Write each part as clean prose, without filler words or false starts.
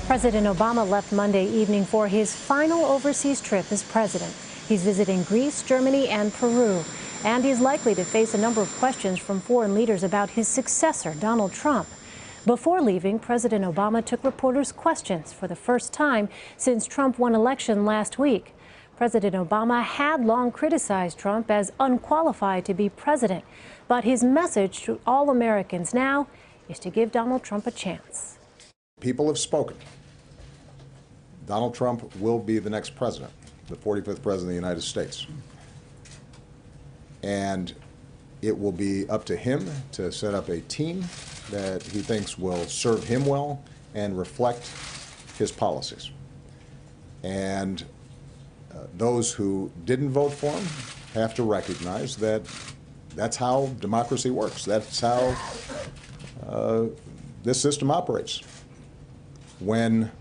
President Obama left Monday evening for his final overseas trip as president. He's visiting Greece, Germany, and Peru. And he's likely to face a number of questions from foreign leaders about his successor, Donald Trump. Before leaving, President Obama took reporters' questions for the first time since Trump won election last week. President Obama had long criticized Trump as unqualified to be president, but his message to all Americans now is to give Donald Trump a chance. People have spoken. Donald Trump will be the next president, the 45th president of the United States. And it will be up to him to set up a team that he thinks will serve him well and reflect his policies. And those who didn't vote for him have to recognize that that's how democracy works. That's how this system operates. When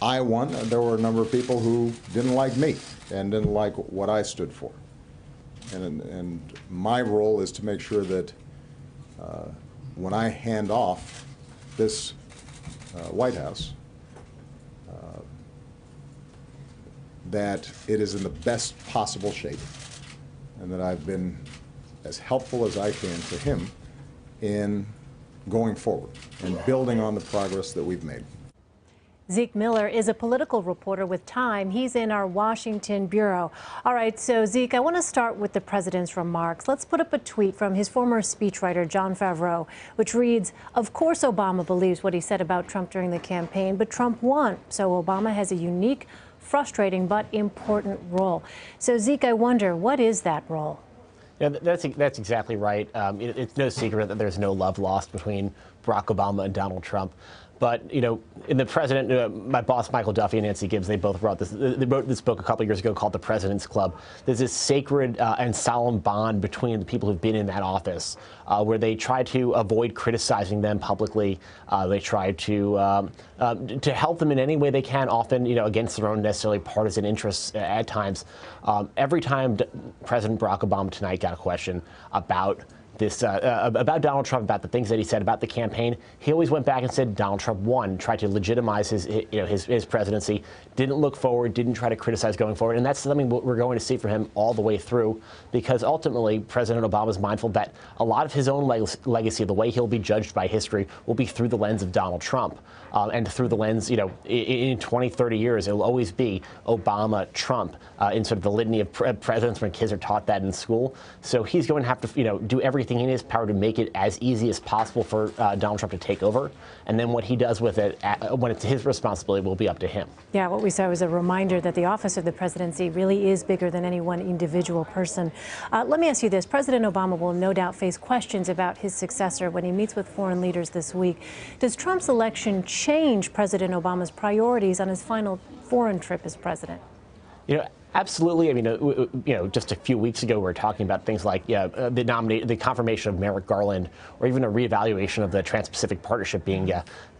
I won, there were a number of people who didn't like me and didn't like what I stood for. And my role is to make sure that when I hand off this White House, that it is in the best possible shape and that I've been as helpful as I can to him in going forward and building on the progress that we've made. Zeke Miller is a political reporter with Time. He's in our Washington bureau. All right, so Zeke, I want to start with the president's remarks. Let's put up a tweet from his former speechwriter, Jon Favreau, which reads, "Of course Obama believes what he said about Trump during the campaign, but Trump won. So Obama has a unique, frustrating, but important role." So Zeke, I wonder, what is that role? Yeah, that's exactly right. It's no secret that there's no love lost between Barack Obama and Donald Trump. But, you know, in the president, my boss, Michael Duffy and Nancy Gibbs, they both wrote this book a couple years ago called The President's Club. There's this sacred and solemn bond between the people who've been in that office where they try to avoid criticizing them publicly. They try to help them in any way they can, often, you know, against their own necessarily partisan interests at times. Every time President Barack Obama tonight got a question about about Donald Trump, about the things that he said about the campaign, he always went back and said Donald Trump won, tried to legitimize his presidency, didn't look forward, didn't try to criticize going forward. And that's something we're going to see from him all the way through, because ultimately President Obama is mindful that a lot of his own legacy, the way he'll be judged by history, will be through the lens of Donald Trump. And through the lens, you know, in 20, 30 years, it'll always be Obama, Trump, in sort of the litany of presidents when kids are taught that in school. So he's going to have to, you know, do everything in his power to make it as easy as possible for Donald Trump to take over. And then what he does with it, when it's his responsibility, will be up to him. Yeah, what we saw was a reminder that the office of the presidency really is bigger than any one individual person. Let me ask you this. President Obama will no doubt face questions about his successor when he meets with foreign leaders this week. Does Trump's election change President Obama's priorities on his final foreign trip as president? You know, absolutely. I mean, you know, just a few weeks ago, we were talking about things like the confirmation of Merrick Garland, or even a reevaluation of the Trans-Pacific Partnership being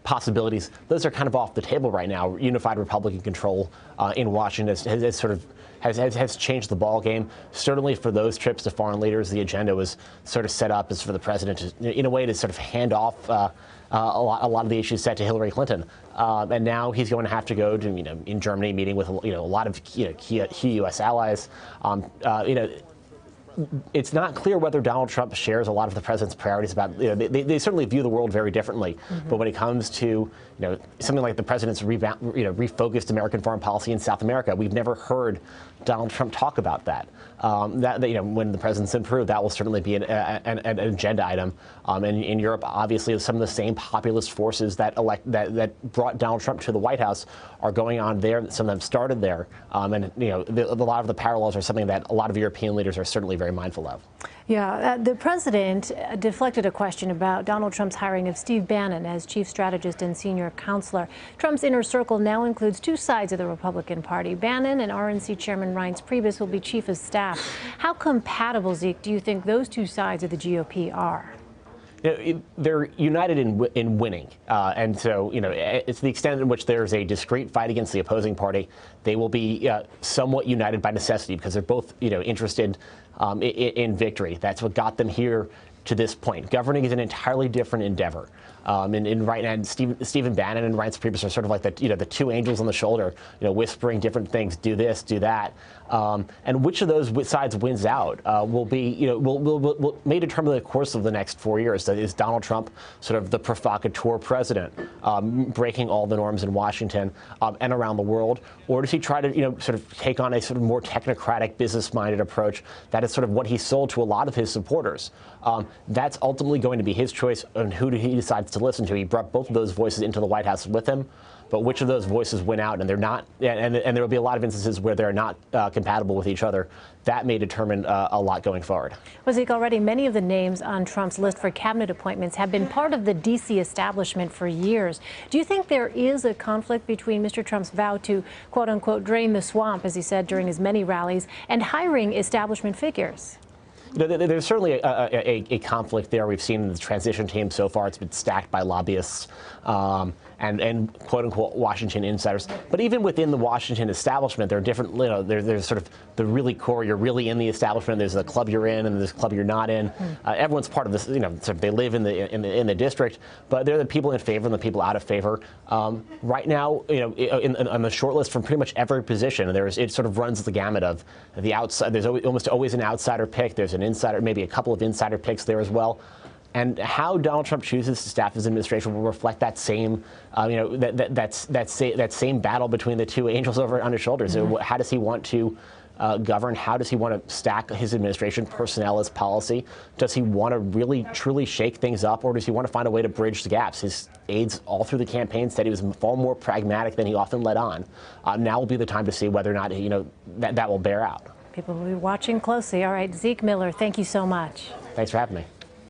possibilities. Those are kind of off the table right now. Unified Republican control in Washington has changed the ball game. Certainly for those trips to foreign leaders, the agenda was sort of set up as for the president to, in a way, to sort of hand off a lot of the issues set to Hillary Clinton, and now he's going to have to go to, you know, in Germany, meeting with, you know, a lot of key U.S. allies. You know, it's not clear whether Donald Trump shares a lot of the president's priorities about, you know, they certainly view the world very differently. Mm-hmm. But when it comes to, you know, something like the president's refocused American foreign policy in South America, we've never heard Donald Trump talk about that. You know, when the president's in Peru, that will certainly be an agenda item. And in Europe, obviously, some of the same populist forces that brought Donald Trump to the White House are going on there. Some of them started there. And, you know, a lot of the parallels are something that a lot of European leaders are certainly very mindful of. Yeah, the president deflected a question about Donald Trump's hiring of Steve Bannon as chief strategist and senior counselor. Trump's inner circle now includes two sides of the Republican Party. Bannon and RNC Chairman Reince Priebus will be chief of staff. How compatible, Zeke, do you think those two sides of the GOP are? You know, they're united in winning, and so, you know, it's the extent in which there's a discrete fight against the opposing party. They will be somewhat united by necessity, because they're both, you know, interested in victory. That's what got them here to this point. Governing is an entirely different endeavor. And right now, Stephen Bannon and Reince Priebus are sort of like the two angels on the shoulder, whispering different things, do this, do that. And which of those sides wins out will may determine the course of the next 4 years. Is Donald Trump sort of the provocateur president, breaking all the norms in Washington and around the world, or does he try to sort of take on a sort of more technocratic, business-minded approach? That is sort of what he sold to a lot of his supporters. That's ultimately going to be his choice on who he decides to listen to. He brought both of those voices into the White House with him. But which of those voices win out, and they're not, and there will be a lot of instances where they're not compatible with each other. That may determine a lot going forward. Well, Zeke, already many of the names on Trump's list for cabinet appointments have been part of the D.C. establishment for years. Do you think there is a conflict between Mr. Trump's vow to, quote unquote, drain the swamp, as he said during his many rallies, and hiring establishment figures? There's certainly a conflict there. We've seen in the transition team so far, it's been stacked by lobbyists and quote-unquote Washington insiders. But even within the Washington establishment, there are different, there's sort of the really core, you're really in the establishment, there's the club you're in and there's the club you're not in. Everyone's part of this, sort of they live in the district, but they're the people in favor and the people out of favor. Right now, on the short list from pretty much every position, it sort of runs the gamut of the outside. There's almost always an outsider pick. There's an insider, maybe a couple of insider picks there as well. And how Donald Trump chooses to staff his administration will reflect that same, that same battle between the two angels over on his shoulders. So how does he want to govern? How does he want to stack his administration, personnel as policy? Does he want to really, truly shake things up, or does he want to find a way to bridge the gaps? His aides all through the campaign said he was far more pragmatic than he often let on. Now will be the time to see whether or not that will bear out. People will be watching closely. All right, Zeke Miller, thank you so much. Thanks for having me.